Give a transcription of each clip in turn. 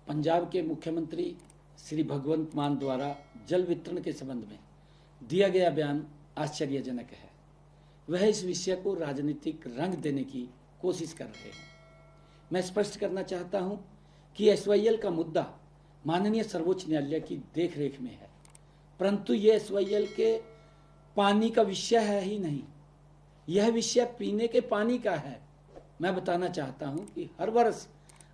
पंजाब के मुख्यमंत्री श्री भगवंत मान द्वारा जल वितरण के संबंध में दिया गया बयान आश्चर्यजनक है। वह इस विषय को राजनीतिक रंग देने की कोशिश कर रहे हैं। मैं स्पष्ट करना चाहता हूं कि एसवाईएल का मुद्दा माननीय सर्वोच्च न्यायालय की देखरेख में है, परंतु यह एसवाईएल के पानी का विषय है ही नहीं, यह विषय पीने के पानी का है। मैं बताना चाहता हूं कि हर वर्ष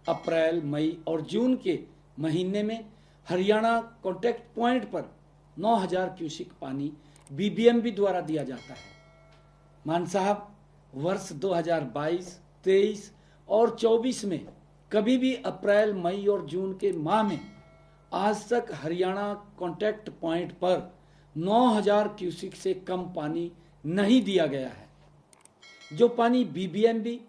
अप्रैल, मई और जून के महीने में हरियाणा कॉन्टैक्ट पॉइंट पर 9000 क्यूसिक पानी बीबीएमबी द्वारा दिया जाता है। मान साहब, वर्ष 2022, 23 और 24 में कभी भी अप्रैल, मई और जून के माह में आज तक हरियाणा कॉन्टैक्ट पॉइंट पर 9000 क्यूसिक से कम पानी नहीं दिया गया है। जो पानी बीबीएमबी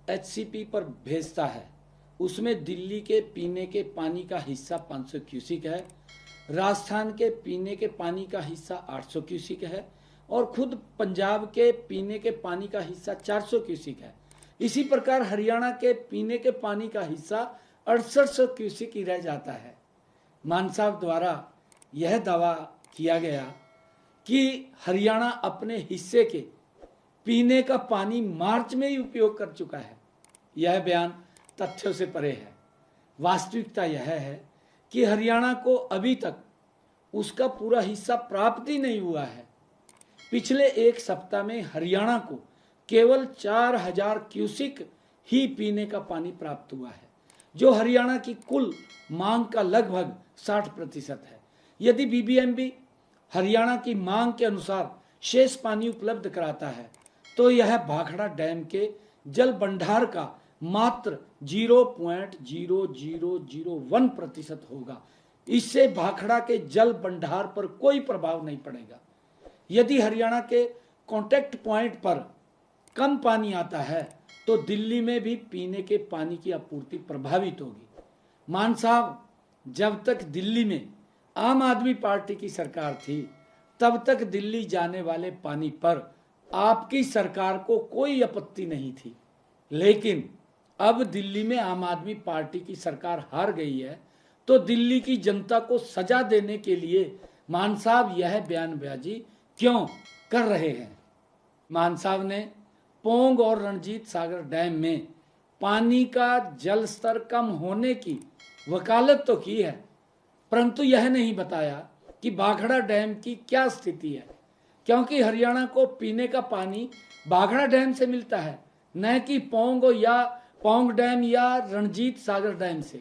एचसीपी पर भेजता है उसमें दिल्ली के पीने के पानी का हिस्सा 500 क्यूसिक है, राजस्थान के पीने के पानी का हिस्सा 800 क्यूसिक है और खुद पंजाब के पीने के पानी का हिस्सा 400 क्यूसिक है। इसी प्रकार हरियाणा के पीने के पानी का हिस्सा 6800 क्यूसिक ही रह जाता है। मान साहब द्वारा यह दावा किया गया कि हरियाणा अपने हिस्से के पीने का पानी मार्च में ही उपयोग कर चुका है। यह बयान तथ्यों से परे है। वास्तविकता यह है कि हरियाणा को अभी तक उसका पूरा हिस्सा प्राप्त ही नहीं हुआ है। पिछले एक सप्ताह में हरियाणा को केवल 4000 क्यूसिक ही पीने का पानी प्राप्त हुआ है, जो हरियाणा की कुल मांग का लगभग 60% है। यदि बीबीएमबी हरियाणा की मांग के अनुसार शेष पानी उपलब्ध कराता है तो यह भाखड़ा डैम के जल भंडार का मात्र 0.0001% होगा। इससे भाखड़ा के जल भंडार पर कोई प्रभाव नहीं पड़ेगा। यदि हरियाणा के कॉन्टैक्ट पॉइंट पर कम पानी आता है तो दिल्ली में भी पीने के पानी की आपूर्ति प्रभावित होगी। मान साहब, जब तक दिल्ली में आम आदमी पार्टी की सरकार थी तब तक दिल्ली जाने वाले पानी पर आपकी सरकार को कोई आपत्ति नहीं थी, लेकिन अब दिल्ली में आम आदमी पार्टी की सरकार हार गई है तो दिल्ली की जनता को सजा देने के लिए मान साहब यह बयानबाजी क्यों कर रहे हैं। मान साहब ने पोंग और रणजीत सागर डैम में पानी का जल स्तर कम होने की वकालत तो की है, परंतु यह नहीं बताया कि भाखड़ा डैम की क्या स्थिति है, क्योंकि हरियाणा को पीने का पानी भाखड़ा डैम से मिलता है, न कि पोंग डैम या रणजीत सागर डैम से।